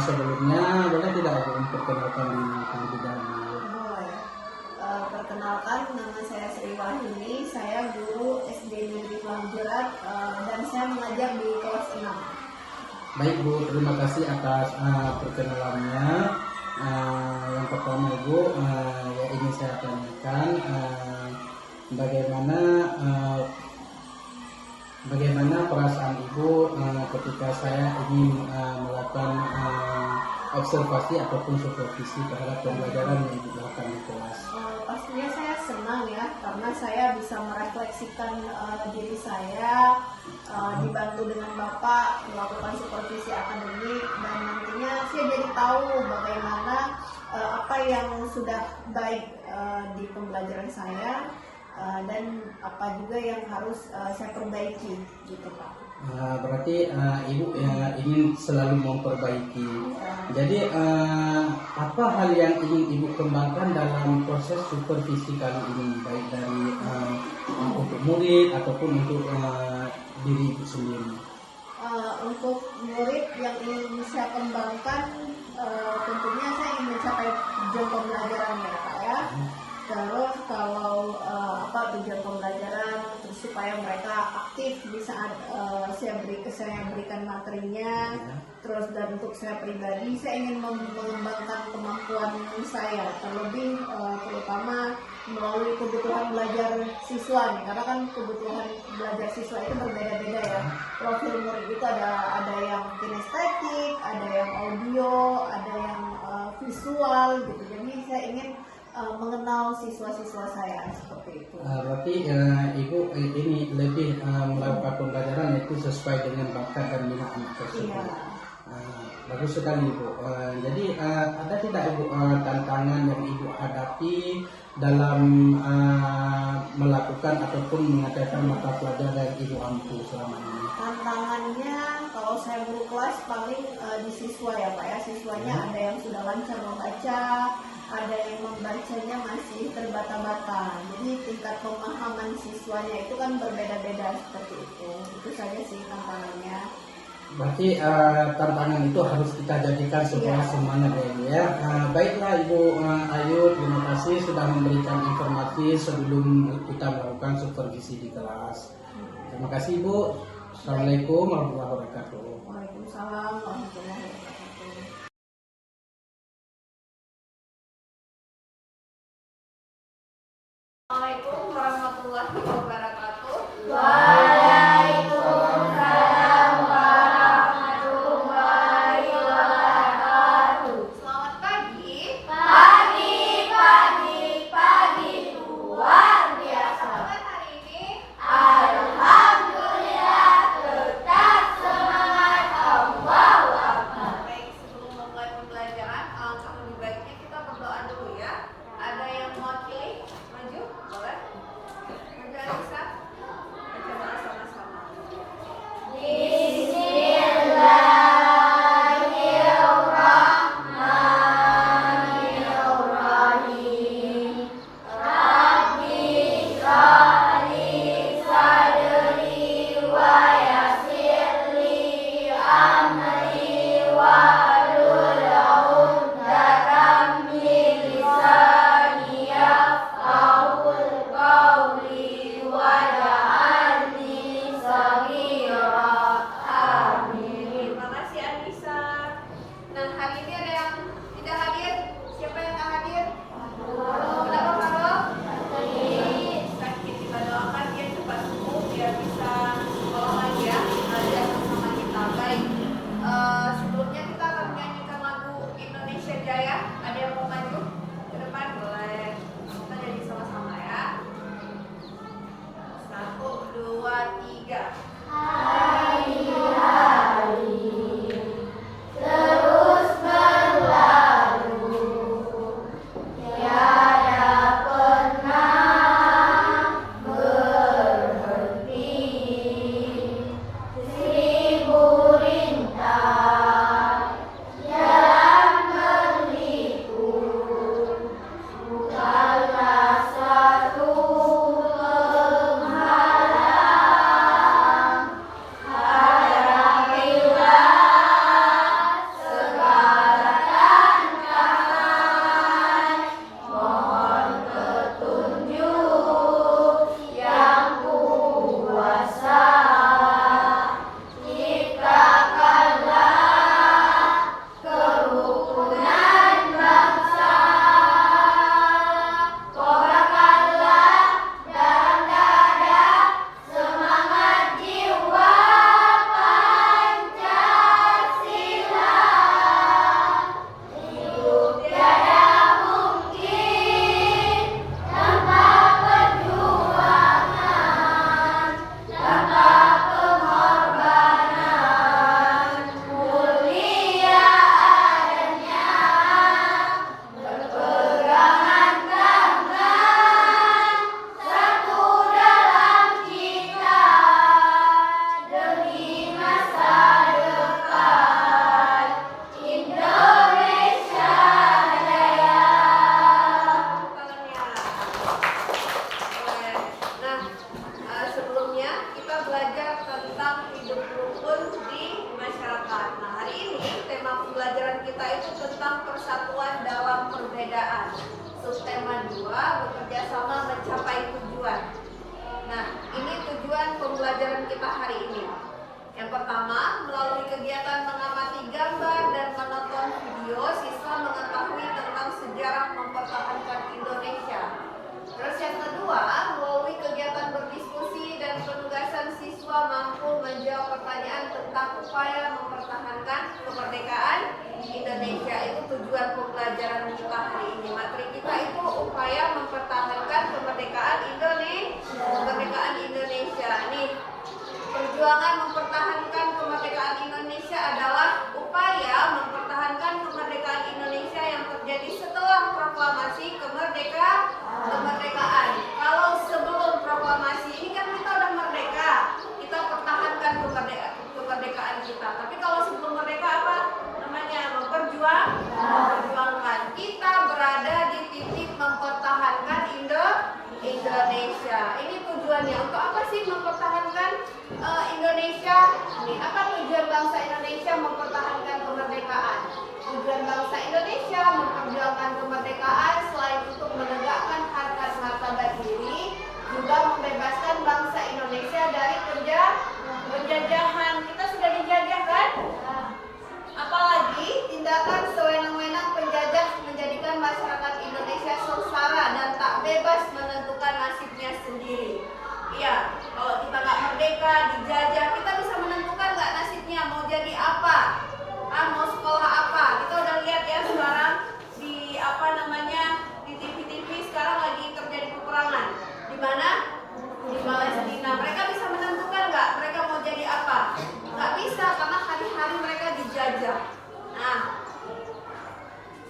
sebelumnya boleh tidak Ibu memperkenalkan diri terlebih dahulu? Boleh. Perkenalkan, nama saya Sri Wahyuni, saya guru SD Negeri Pelamjurat dan saya mengajar di kelas 6. Baik Bu, terima kasih atas perkenalannya. Yang pertama Ibu, yang ingin saya tanyakan, bagaimana perasaan Ibu ketika saya ingin melakukan observasi ataupun supervisi terhadap pembelajaran yang Ibu lakukan di kelas? Pastinya saya senang ya, karena saya bisa merefleksikan diri saya, dibantu dengan Bapak melakukan supervisi akademik, dan nantinya saya jadi tahu bagaimana apa yang sudah baik di pembelajaran saya dan apa juga yang harus saya perbaiki gitu Pak. Berarti Ibu ingin selalu memperbaiki. Jadi apa hal yang ingin Ibu kembangkan dalam proses supervisi kali ini, baik dari untuk murid ataupun untuk diri Ibu sendiri? Untuk murid yang ingin saya kembangkan, tentunya saya ingin mencapai tujuan pembelajaran ya Pak ya. Terus kalau tujuan pembelajaran, terus supaya mereka aktif di saat saya berikan materinya. Terus dan untuk saya pribadi, saya ingin mengembangkan kemampuan saya, terlebih terutama melalui kebutuhan belajar siswa nih, karena kan kebutuhan belajar siswa itu berbeda-beda ya. Profil murid itu ada yang kinestetik, ada yang audio, ada yang visual gitu. Jadi saya ingin mengenal siswa-siswa saya seperti itu. Berarti Ibu ini lebih melakukan pembelajaran itu sesuai dengan bakat dan minat anak tersebut. Iya. Bagus sekali Ibu. Jadi ada tidak Ibu tantangan yang Ibu hadapi dalam melakukan ataupun mengajarkan mata pelajaran yang Ibu ampu selama ini? Tantangannya kalau saya guru kelas paling di siswa ya Pak ya. Siswanya ada yang sudah lancar membaca, ada yang membacanya masih terbata-bata. Jadi tingkat pemahaman siswanya itu kan berbeda-beda seperti itu. Itu saja sih tantangannya. Berarti tantangan itu harus kita jadikan sebuah semangat ya Ibu ya. Baiklah Ibu Ayu, terima kasih sudah memberikan informasi sebelum kita melakukan supervisi di kelas. Terima kasih Ibu. Assalamualaikum warahmatullahi wabarakatuh. Waalaikumsalam warahmatullahi wabarakatuh. Assalamualaikum warahmatullahi wabarakatuh. Waalaikumsalam warahmatullahi wabarakatuh. Selamat pagi. Pagi luar biasa. Selamat hari ini. Alhamdulillah, tetap semangat. Allahu Akbar. Baik, sebelum memulai pembelajaran, alangkah lebih baiknya kita berdoa dulu ya. Ada yang mewakili? Maju, boleh. Maju Alisa. Baca doa sama-sama. Bismillahirrahmanirrahim. Rabbi shrah sadri wa yassir li amri wahlul 'uqdatam min lisani yafqahul qawli waj'alni shaghira. Amin. Terima kasih Anissa. Nah, hari ini ada yang tidak hadir? Siapa yang tidak hadir? Kenapa Farol? Sakit. Kita doakan dia cepat sembuh biar bisa sekolah lagi ya. Belajar bersama kita. Baik. Sebelumnya kita akan menyanyikan lagu Indonesia Jaya. Ada yang mau maju ke depan? Boleh. Kita nyanyi sama-sama ya. 1, 2, 3. Hari-hari terus berlalu, tiada pernah berhenti. Seribu rintang jalan berliku, bukanlah satu penghalang. tema 2, bekerja sama mencapai tujuan. Nah, ini tujuan pembelajaran kita hari ini. Yang pertama, melalui kegiatan mengamati gambar dan menonton video, siswa mengetahui tentang sejarah mempertahankan Indonesia. Terus yang kedua, melalui kegiatan berdiskusi dan penugasan, siswa mampu menjawab pertanyaan tentang upaya mempertahankan kemerdekaan Indonesia. Itu tujuan pembelajaran kita hari ini. Materi kita itu upaya mempertahankan kemerdekaan Indonesia. Nih, perjuangan mempertahankan kemerdekaan Indonesia adalah upaya mempertahankan kemerdekaan Indonesia yang terjadi setelah proklamasi kemerdekaan. Kalau sebelum proklamasi ini kan kita udah merdeka, kita pertahankan kemerdekaan kita. Tapi kalau sebelum merdeka apa namanya? Memperjuangkan. Kita berada di titik mempertahankan Indonesia. Ini tujuannya. Untuk apa sih mempertahankan Indonesia? Ini apa tujuan bangsa Indonesia mempertahankan kemerdekaan? Tujuan bangsa Indonesia memperjuangkan kemerdekaan selain untuk menegakkan harkat martabat diri, juga membebaskan bangsa Indonesia dari penjajahan. Kita sudah dijajah kan? Apalagi tindakan sewenang-wenang penjajah menjadikan masyarakat Indonesia sengsara dan tak bebas menentukan nasibnya sendiri. Iya, kalau kita nggak merdeka, dijajah, kita bisa menentukan nggak nasibnya mau jadi apa, mau sekolah apa. Kita udah lihat ya sekarang di di TV-TV sekarang lagi terjadi peperangan. Di mana? Di Palestina. Mereka bisa menentukan nggak mereka mau jadi apa? Nggak bisa karena hari-hari mereka dijajah. Nah,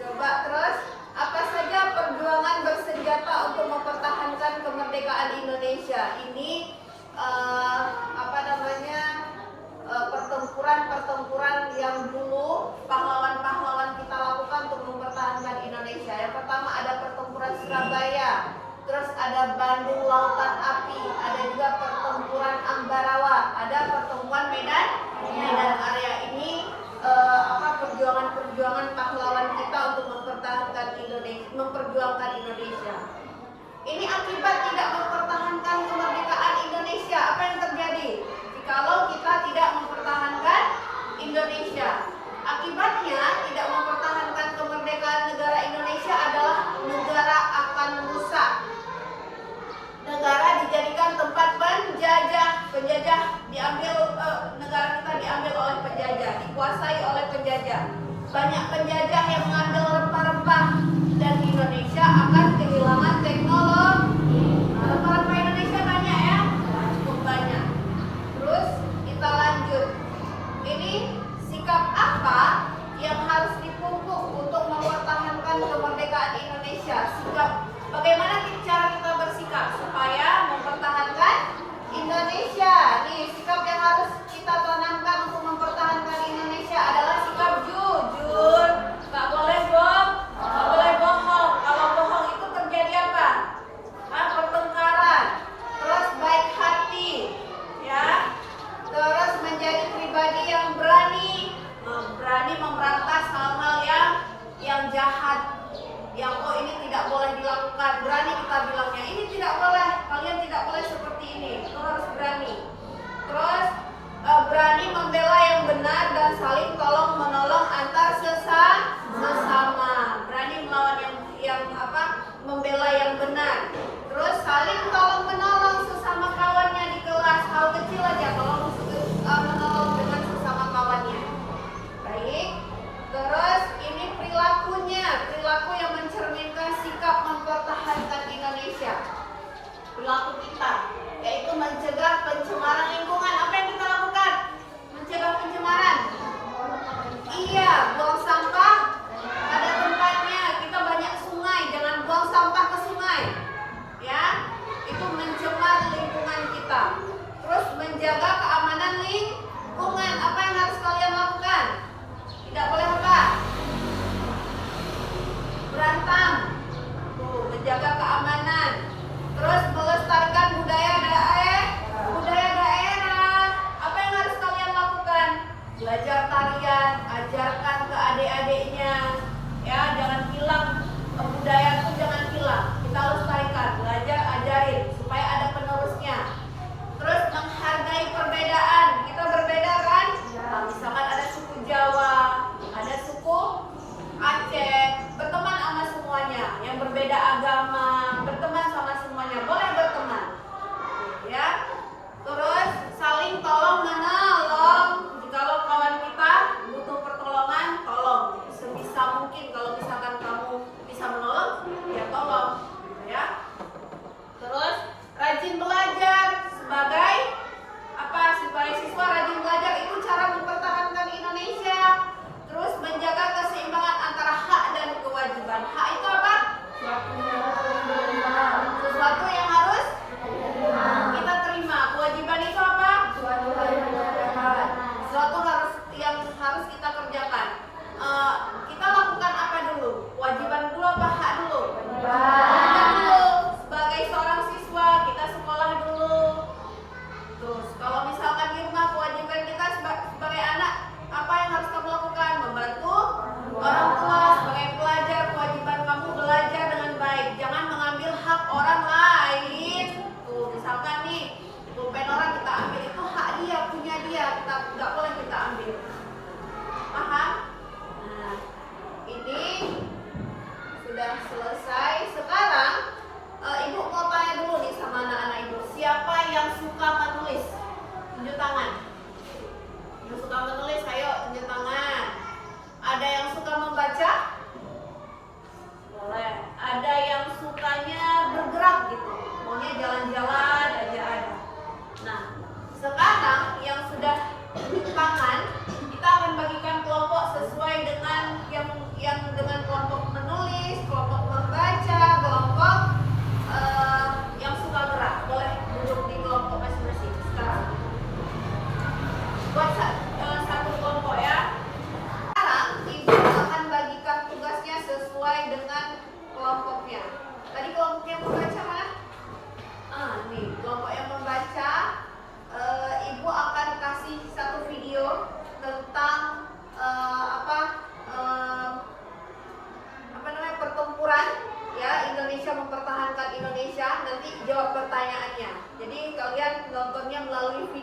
coba terus apa saja perjuangan bersenjata untuk mempertahankan kemerdekaan Indonesia? Ini pertempuran yang dulu pahlawan-pahlawan kita lakukan untuk mempertahankan Indonesia. Yang pertama ada pertempuran Surabaya, terus ada Bandung Lautan Api, ada juga pertempuran Ambarawa, ada pertemuan Medan Area. Ini perjuangan pahlawan kita untuk memperjuangkan Indonesia. Ini akibat tidak mempertahankan kemerdekaan Indonesia. Apa yang terjadi jikalau kita tidak mempertahankan Indonesia? Akibatnya tidak mempertahankan kemerdekaan negara Indonesia adalah negara akan rusak. Negara dijadikan tempat penjajah diambil, negara kita diambil oleh penjajah, dikuasai oleh penjajah. Banyak penjajah yang mengambil rempah-rempah dan Indonesia akan kehilangan teknologi.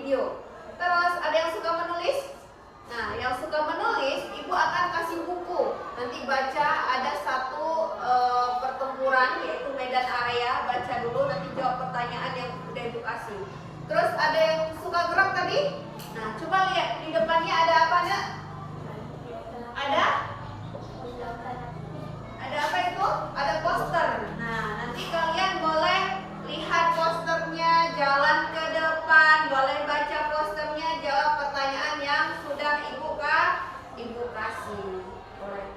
video. Terus ada yang suka menulis? Nah, yang suka menulis, ibu akan kasih buku. Nanti baca ada satu pertempuran yaitu medan area. Baca dulu, nanti jawab pertanyaan yang udah ibu kasih. Terus ada yang suka gerak tadi? Nah, coba lihat di depannya ada apa, Nak? Ada apa itu? Ada poster. Nah, nanti kalian boleh lihat posternya, jalan ke depan, boleh baca posternya, jawab pertanyaan yang sudah ibu kasih. Boleh.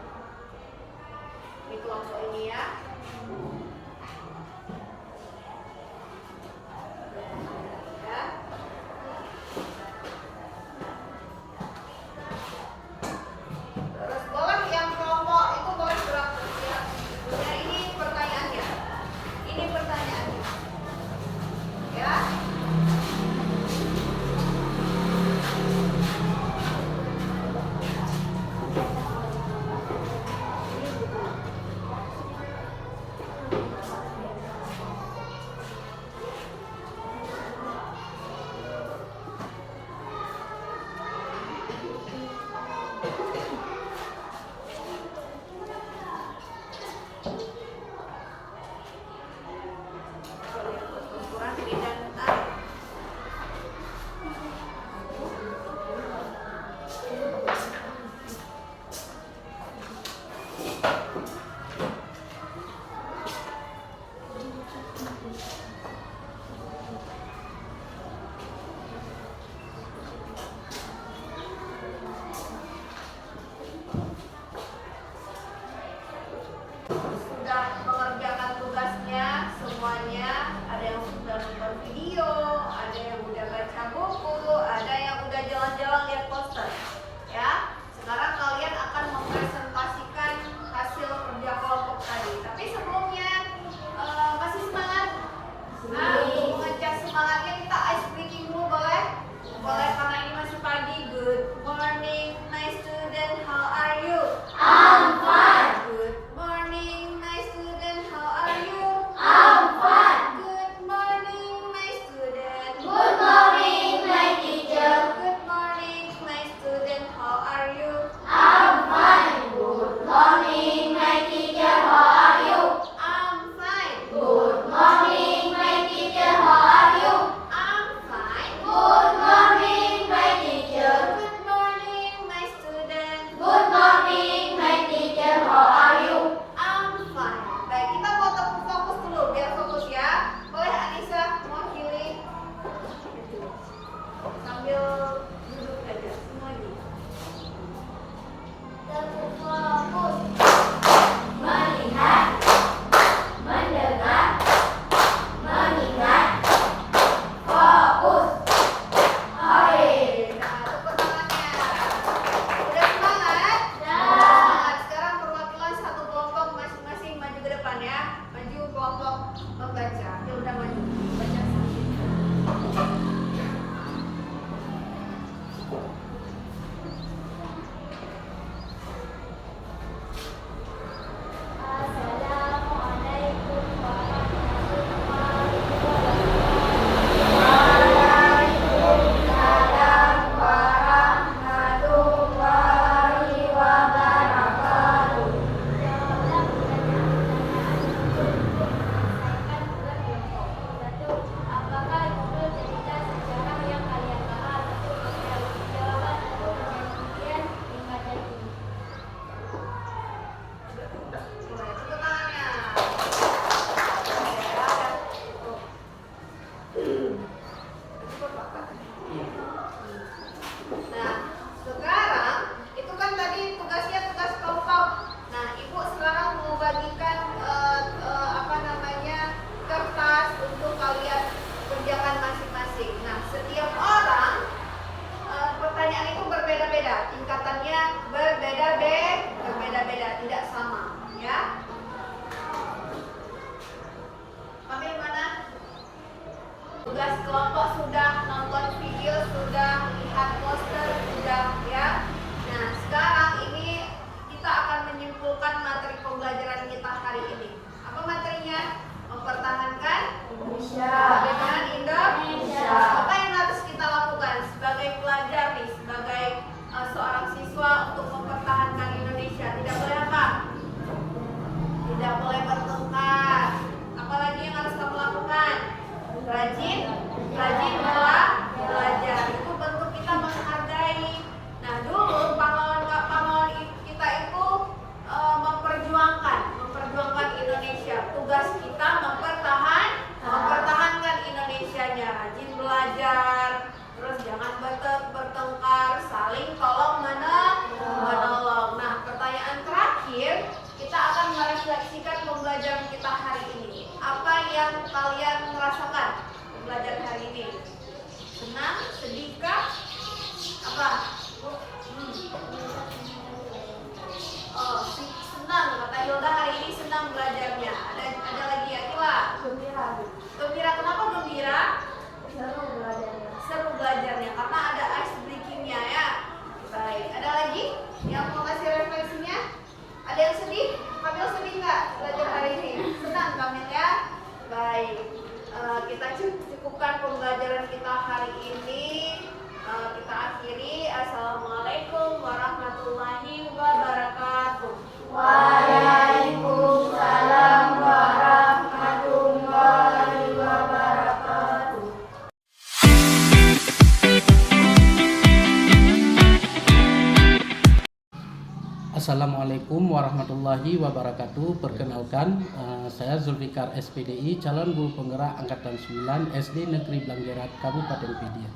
Di kelompok ini ya. Ya. Terus boleh yang kelompok itu boleh gerak ya. Nah, ini pertanyaannya. Ini pertanyaannya. Ya. Pertempuran medan area. Sudah mengerjakan tugasnya semuanya. Ada yang sudah nonton video, ada yang udah baca buku, ada yang udah jalan-jalan lihat poster. Ya, sekarang kalian akan mempresentasikan hasil kerja kelompok tadi. Tapi sebelumnya masih semangat? Nah, untuk mengecas semangatnya kita ice breaking dulu boleh? Boleh karena ini masih pagi. Good morning, my student. How are you? I'm fine. Good morning, my student. How are you? I'm fine. Good morning, my student. Good morning, my teacher. Good morning, my student. How are you? I'm fine. Good morning, my teacher. How are you? I'm fine. Good morning, my teacher. How are you? I'm fine. Good morning, my teacher. Good morning, my student. Good morning, my teacher. How are you? I'm fine. Baik, kita mau tepuk fokus dulu biar fokus ya. Boleh Anissa mewakili sambil duduk aja semuanya. Terfokus. Melihat. Mendengar. Mengingat. Fokus. Hore. Nah, tepuk tangannya. Udah semangat? Dah. Semangat. Sekarang perwakilan satu kelompok masing-masing maju ke depan ya. Maju kelompok membaca. Ya udah maju. Baca sambil. karena ada ice breakingnya ya. Baik, ada lagi yang mau kasih refleksinya? Ada yang sedih? Kamil sedih nggak belajar hari ini? Senang Kamil ya? Baik, kita cukupkan pembelajaran kita hari ini. Kita akhiri. Assalamualaikum warahmatullahi wabarakatuh. Waalaikumsalam warahmatullahi wabarakatuh. Assalamualaikum warahmatullahi wabarakatuh. Perkenalkan, saya Zulfikar SPDI, calon guru penggerak angkatan 9 SD Negeri Blangjerat, Kabupaten Pidie.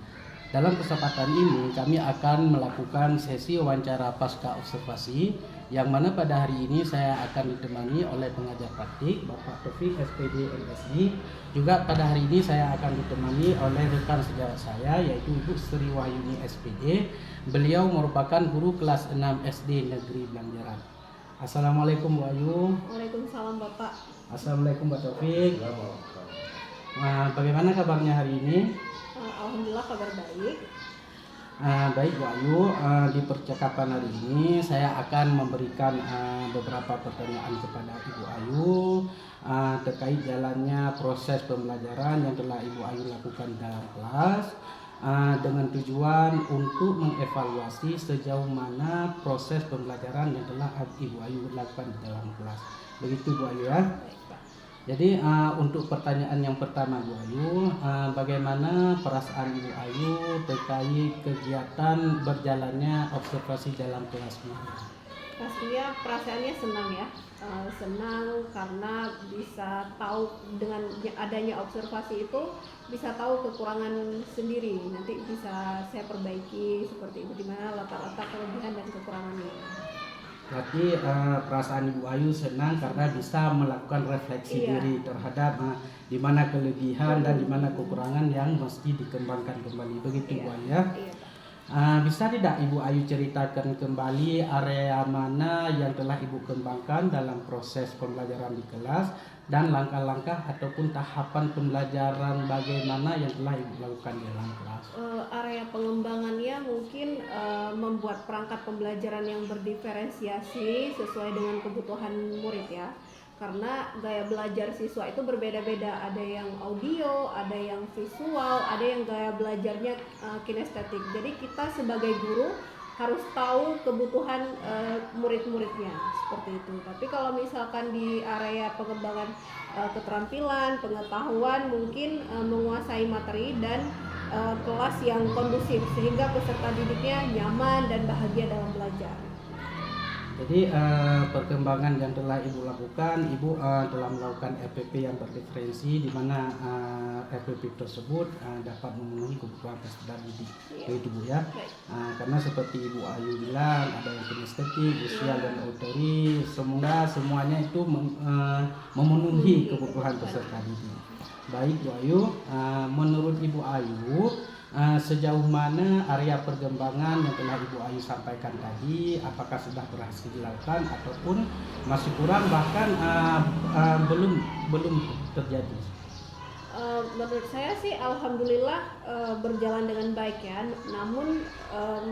Dalam kesempatan ini kami akan melakukan sesi wawancara pasca observasi, yang mana pada hari ini saya akan ditemani oleh pengajar praktik Bapak Taufik SPD MSI. Juga pada hari ini saya akan ditemani oleh rekan sejawat saya yaitu Ibu Sri Wahyuni SPD. Beliau merupakan guru kelas 6 SD Negeri Blangjerat. Assalamualaikum Bu Ayu. Waalaikumsalam Bapak. Assalamualaikum Pak Taufik. Bagaimana kabarnya hari ini? Alhamdulillah kabar baik. Baik Bu Ayu, di percakapan hari ini saya akan memberikan beberapa pertanyaan kepada Ibu Ayu terkait jalannya proses pembelajaran yang telah Ibu Ayu lakukan dalam kelas, dengan tujuan untuk mengevaluasi sejauh mana proses pembelajaran yang telah Ibu Ayu lakukan di dalam kelas. Begitu Bu Ayu ya. Jadi untuk pertanyaan yang pertama Bu Ayu, bagaimana perasaan Ibu Ayu terkait kegiatan berjalannya observasi dalam kelas ini? Pastinya perasaannya senang ya. Senang karena bisa tahu dengan adanya observasi itu bisa tahu kekurangan sendiri. Nanti bisa saya perbaiki seperti itu, di mana latar-latar kelebihan dan kekurangannya. Berarti perasaan Ibu Ayu senang karena bisa melakukan refleksi Iya. diri terhadap di mana kelebihan dan di mana kekurangan yang mesti dikembangkan kembali. Begitu Bu Ayu ya. Iya, Pak. Bisa tidak Ibu Ayu ceritakan kembali area mana yang telah Ibu kembangkan dalam proses pembelajaran di kelas dan langkah-langkah ataupun tahapan pembelajaran bagaimana yang telah Ibu lakukan di dalam kelas? Area pengembangannya mungkin membuat perangkat pembelajaran yang berdiferensiasi sesuai dengan kebutuhan murid ya. Karena gaya belajar siswa itu berbeda-beda, ada yang audio, ada yang visual, ada yang gaya belajarnya kinestetik. Jadi kita sebagai guru harus tahu kebutuhan murid-muridnya seperti itu. Tapi kalau misalkan di area pengembangan keterampilan, pengetahuan, mungkin menguasai materi dan kelas yang kondusif sehingga peserta didiknya nyaman dan bahagia dalam belajar. Jadi perkembangan yang telah Ibu lakukan, Ibu telah melakukan RPP yang berdiferensi di mana RPP tersebut dapat memenuhi kebutuhan peserta didik. Begitu Bu ya. Karena seperti Ibu Ayu bilang ada yang kinestetik, visual dan auditory, semuanya itu memenuhi kebutuhan peserta didik. Baik Bu Ayu, menurut Ibu Ayu sejauh mana area perkembangan yang telah Ibu Ayu sampaikan tadi, apakah sudah berhasil dilakukan ataupun masih kurang bahkan belum terjadi? Menurut saya sih alhamdulillah berjalan dengan baik ya. Namun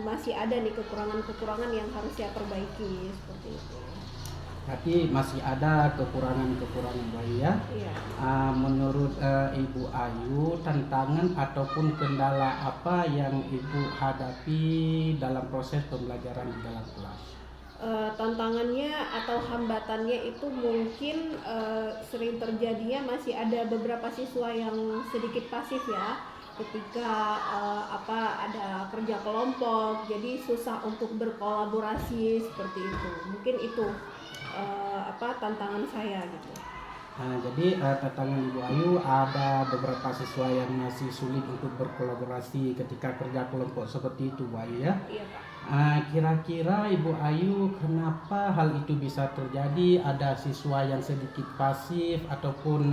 masih ada nih kekurangan-kekurangan yang harus saya perbaiki seperti itu. Tapi masih ada kekurangan-kekurangan Bu Ayu ya. Iya. Menurut Ibu Ayu, tantangan ataupun kendala apa yang Ibu hadapi dalam proses pembelajaran di dalam kelas? Tantangannya atau hambatannya itu mungkin sering terjadinya masih ada beberapa siswa yang sedikit pasif ya. Ketika ada kerja kelompok, jadi susah untuk berkolaborasi seperti itu. Mungkin itu tantangan saya gitu. Jadi tantangan Ibu Ayu ada beberapa siswa yang masih sulit untuk berkolaborasi ketika kerja kelompok seperti itu Bu Ayu ya. Iya Pak. Kira-kira Ibu Ayu, kenapa hal itu bisa terjadi? Ada siswa yang sedikit pasif ataupun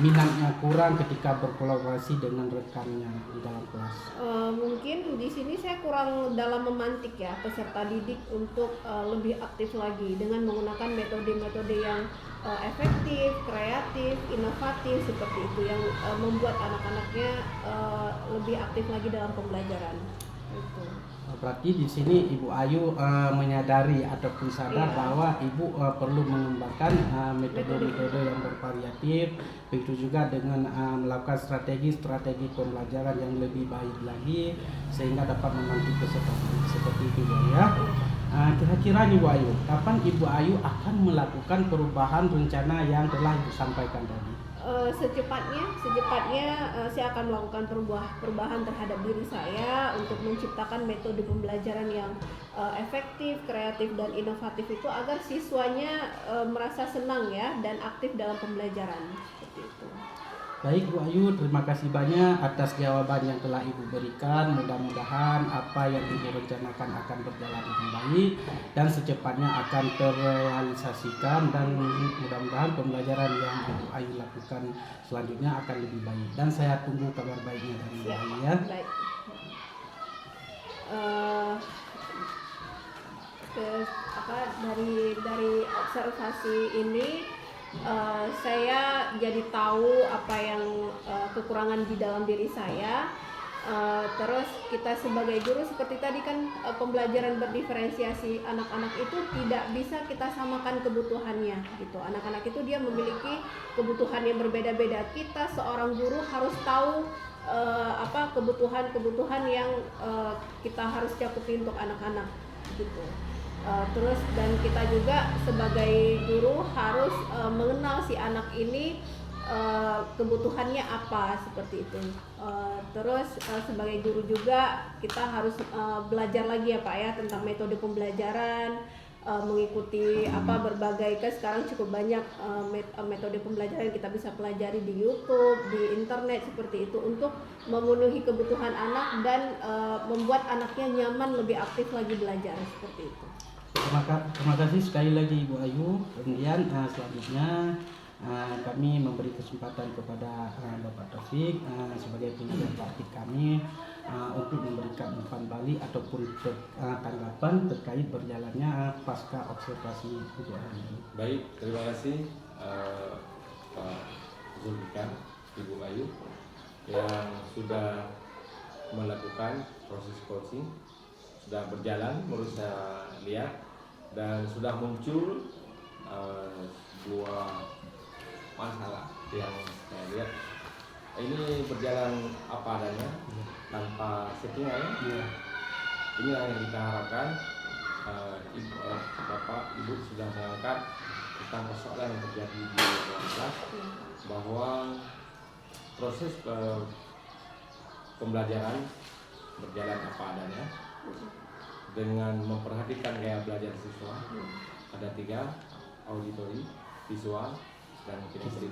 minatnya kurang ketika berkolaborasi dengan rekannya di dalam kelas? Mungkin di sini saya kurang dalam memantik ya peserta didik untuk lebih aktif lagi dengan menggunakan metode-metode yang efektif, kreatif, inovatif seperti itu yang membuat anak-anaknya lebih aktif lagi dalam pembelajaran. Itu. Berarti di sini Ibu Ayu menyadari ataupun sadar Iya. bahwa Ibu perlu mengembangkan metode-metode yang bervariatif, begitu juga dengan melakukan strategi-strategi pembelajaran yang lebih baik lagi sehingga dapat memantik peserta didik seperti itu ya. Kira-kira Ibu Ayu, kapan Ibu Ayu akan melakukan perubahan rencana yang telah Ibu sampaikan tadi? Secepatnya saya akan melakukan perubahan terhadap diri saya untuk menciptakan metode pembelajaran yang efektif, kreatif dan inovatif itu agar siswanya merasa senang ya dan aktif dalam pembelajaran seperti itu. Baik Bu Ayu, terima kasih banyak atas jawaban yang telah Ibu berikan. Mudah-mudahan apa yang Ibu rencanakan akan berjalan dengan baik dan secepatnya akan terrealisasikan, dan mudah-mudahan pembelajaran yang Ibu Ayu lakukan selanjutnya akan lebih baik. Dan saya tunggu kabar baiknya dari Ibu Ayu ya. Baik. Dari observasi ini saya jadi tahu apa yang kekurangan di dalam diri saya. Terus kita sebagai guru seperti tadi kan pembelajaran berdiferensiasi anak-anak itu tidak bisa kita samakan kebutuhannya gitu. Anak-anak itu dia memiliki kebutuhan yang berbeda-beda. Kita seorang guru harus tahu kebutuhan-kebutuhan yang kita harus cakupi untuk anak-anak gitu. Terus dan kita juga sebagai guru harus mengenal si anak ini kebutuhannya apa seperti itu. Terus sebagai guru juga kita harus belajar lagi ya Pak ya tentang metode pembelajaran, mengikuti berbagai sekarang cukup banyak metode pembelajaran yang kita bisa pelajari di YouTube, di internet seperti itu untuk memenuhi kebutuhan anak dan membuat anaknya nyaman lebih aktif lagi belajar seperti itu. Terima kasih sekali lagi Ibu Ayu. Kemudian selanjutnya kami memberi kesempatan kepada Bapak Taufik sebagai pengajar praktik kami untuk memberikan umpan balik ataupun tanggapan terkait berjalannya pasca observasi Ibu Ayu. Baik, terima kasih Pak Zulfikar, Ibu Ayu yang sudah melakukan proses coaching, sudah berjalan menurut saya lihat, dan sudah muncul sebuah masalah yang saya lihat ini berjalan apa adanya tanpa settingan. Ini yang kita harapkan. Bapak Ibu sudah mengangkat tentang persoalan yang terjadi di ruang kelas, bahwa proses pembelajaran berjalan apa adanya dengan memperhatikan gaya belajar siswa. Ada 3, auditori, visual, dan kinestetik.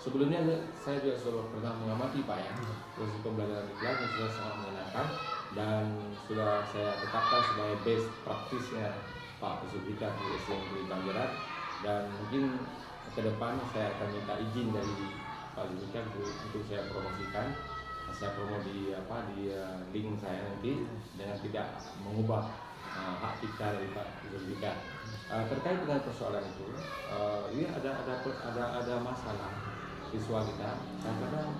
Sebelumnya saya juga sudah pernah mengamati Pak ya proses pembelajaran di kelas yang sudah sangat menyenangkan dan sudah saya tetapkan sebagai best practice-nya Pak Zulfikar di SMP Banjaran, dan mungkin ke depan saya akan minta izin dari Pak Zulfikar untuk saya promosikan. Saya promo di link saya nanti dengan tidak mengubah hak cipta dari Pak Zulfikar. Terkait dengan persoalan itu, ini ada masalah siswa kita kadang-kadang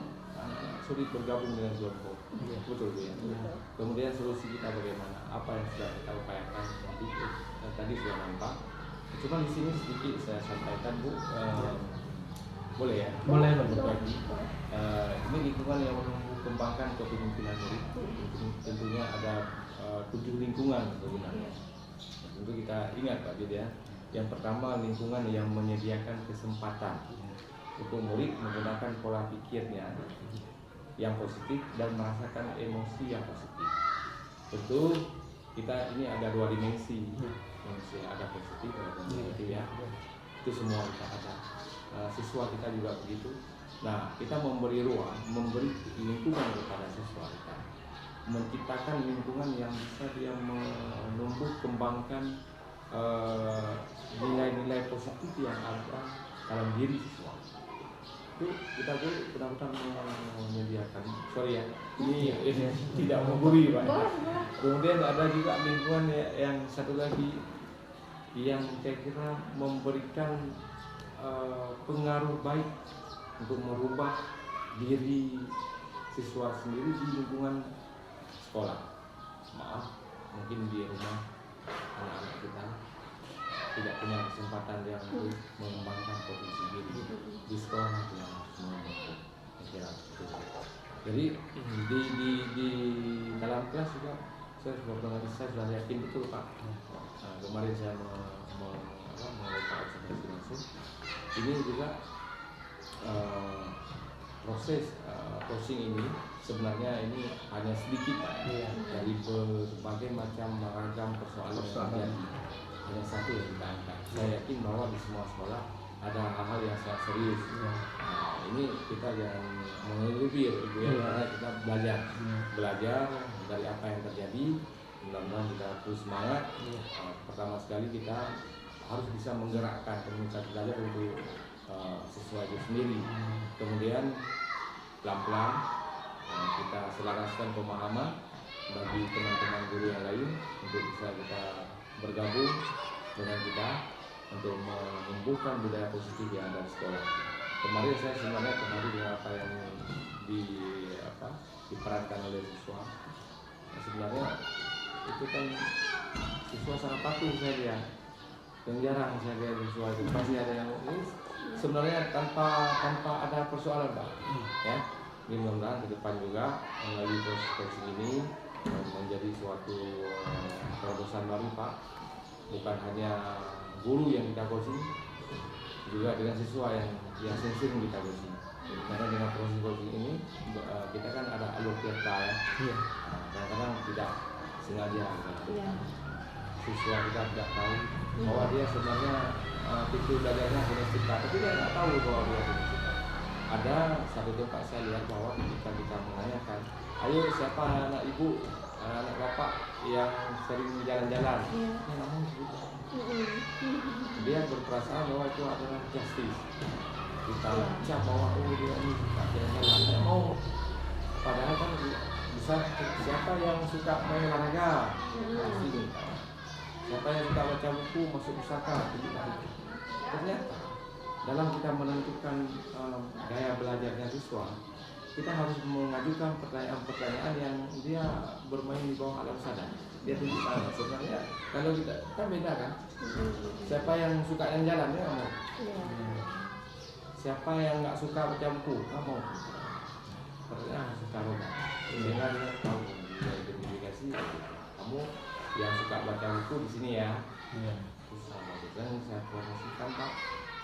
sulit bergabung dengan kelompok. Betul Bu ya. Kemudian solusi kita bagaimana? Apa yang sudah kita upayakan tadi sudah nampak. Cuma di sini sedikit saya sampaikan Bu. Boleh ya? Boleh. Ini lingkungan yang menunggu kembangkan kepemimpinan murid. Tentunya ada 7 lingkungan sebenarnya. Tentu kita ingat Pak Jid ya. Yang pertama, lingkungan yang menyediakan kesempatan untuk murid menggunakan pola pikirnya yang positif dan merasakan emosi yang positif. Tentu kita ini ada 2 dimensi, ada positif ada negatif ya. Itu semua kita ada. Siswa kita juga begitu. Nah, kita memberi ruang, memberi lingkungan kepada siswa kita menciptakan lingkungan yang bisa dia menumbuh kembangkan nilai-nilai positif yang ada dalam diri siswa. Itu kita pun benar-benar menyediakan. Sorry ya, ini tidak menggurui Pak. Kemudian ada juga lingkungan yang satu lagi yang saya kira memberikan pengaruh baik untuk merubah diri siswa sendiri di lingkungan sekolah. Maaf, mungkin di rumah anak-anak kita tidak punya kesempatan yang untuk mengembangkan potensi diri. Di sekolah yang harus mengembangkan. Saya kira itu. Jadi di dalam kelas juga saya sudah yakin betul Pak. Kemarin saya melakukan observasi langsung. Ini juga proses coaching ini sebenarnya ini hanya sedikit Pak, dari berbagai macam ragam persoalan yang terjadi. Hanya satu yang kita angkat. Saya yakin bahwa di semua sekolah ada hal-hal yang sangat serius. Ini kita jangan mengelubir Ibu ya, karena kita belajar dari apa yang terjadi. Mudah-mudahan kita terus semangat. Pertama sekali kita harus bisa menggerakkan komunitas belajar untuk siswa itu sendiri. Kemudian pelan-pelan kita selaraskan pemahaman bagi teman-teman guru yang lain untuk bisa kita bergabung dengan kita untuk menumbuhkan budaya positif yang ada di sekolah. Kemarin saya sebenarnya kembali dengan apa yang diperankan oleh siswa. Sebenarnya itu kan siswa sangat patuh saya lihat. Yang jarang saya lihat siswa itu pasti ada yang ini sebenarnya tanpa ada persoalan Pak. Ya, ini mudah-mudahan ke depan juga melalui proses ini menjadi suatu terobosan baru Pak. Bukan hanya guru yang kita coaching, juga dengan siswa yang sering kita coaching. Karena dengan proses coaching ini kita kan ada alur kata ya. Kadang-kadang tidak sengaja. Siswa kita tidak tahu bahwa dia sebenarnya pintu belajarnya holistika, tapi dia tidak tahu bahwa dia holistika. Ada satu tempat saya lihat bahwa ketika kita menanyakan, ayo siapa anak ibu, anak bapak yang sering jalan-jalan, dia berperasaan bahwa itu adalah justice. Kita ucap bahwa dia ini suka jalan-jalan. Padahal kan bisa siapa yang suka main olahraga, siapa yang suka baca buku, masuk pusaka. Ternyata dalam kita menentukan gaya belajarnya siswa, kita harus mengajukan pertanyaan-pertanyaan yang dia bermain di bawah alam sadar. Dia tunjukkan sebenarnya kalau kita kan beda kan. Siapa yang suka yang jalan ya kamu. Siapa yang nggak suka baca buku kamu. Pertanyaan suka roba. Sehingga dia tahu dia identifikasi kamu yang suka baca buku di sini ya. Susah banget. Dan saya promosikan Pak.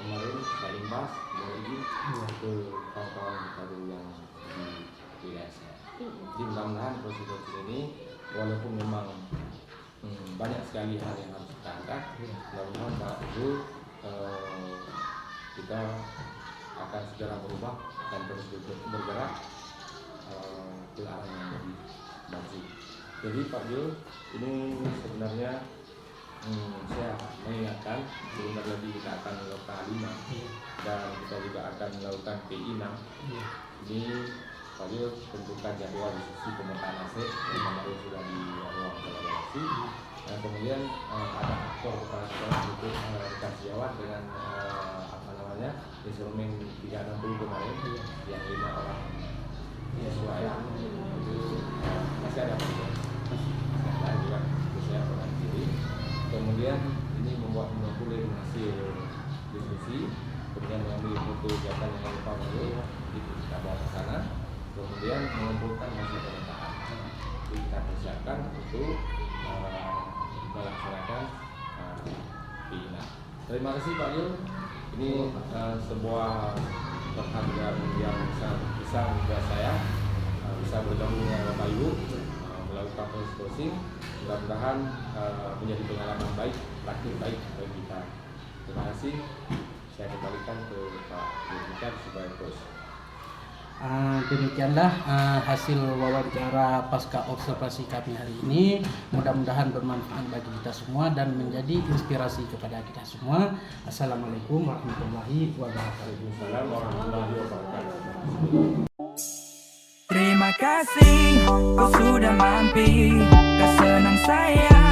Kemarin saya imbas dari ke kawan-kawan kita dulu yang di wilayah saya. Jadi mudah-mudahan proses ini walaupun memang banyak sekali hal yang harus kita angkat, mudah-mudahan Pak Ibu kita akan segera berubah dan terus bergerak ke arah yang lebih maju. Jadi Pak Jul, ini sebenarnya saya mengingatkan sebentar lagi kita akan melakukan 5 dan kita juga akan melakukan PI 6. Ini Pak Jul tentukan jadwal diskusi pemetaan aset yang kemarin sudah di ruang kolaborasi. Dan kemudian ada aktor kepala sekolah untuk rekan sejawat dengan instrumen 360 kemarin yang 5 orang siswa ya. Itu masih ada dan juga saya pernah diri. Kemudian ini membuat hasil diskusi, kemudian mengambil foto kegiatan yang lupa dulu, itu kita bawa ke sana, kemudian mengumpulkan hasil pemetaan. Jadi kita persiapkan untuk melaksanakan PI6. Terima kasih Pak Yul. Ini sebuah perhatian yang besar buat saya bisa bergabung dengan Bapak Ibu melakukan proses coaching. Mudah-mudahan menjadi pengalaman baik, praktik baik bagi kita. Terima kasih. Saya kembalikan ke Pak Yul supaya terus. Demikianlah hasil wawancara pasca observasi kami hari ini. Mudah-mudahan bermanfaat bagi kita semua dan menjadi inspirasi kepada kita semua. Assalamualaikum warahmatullahi wabarakatuh. Terima kasih kau sudah mampir ke senang saya.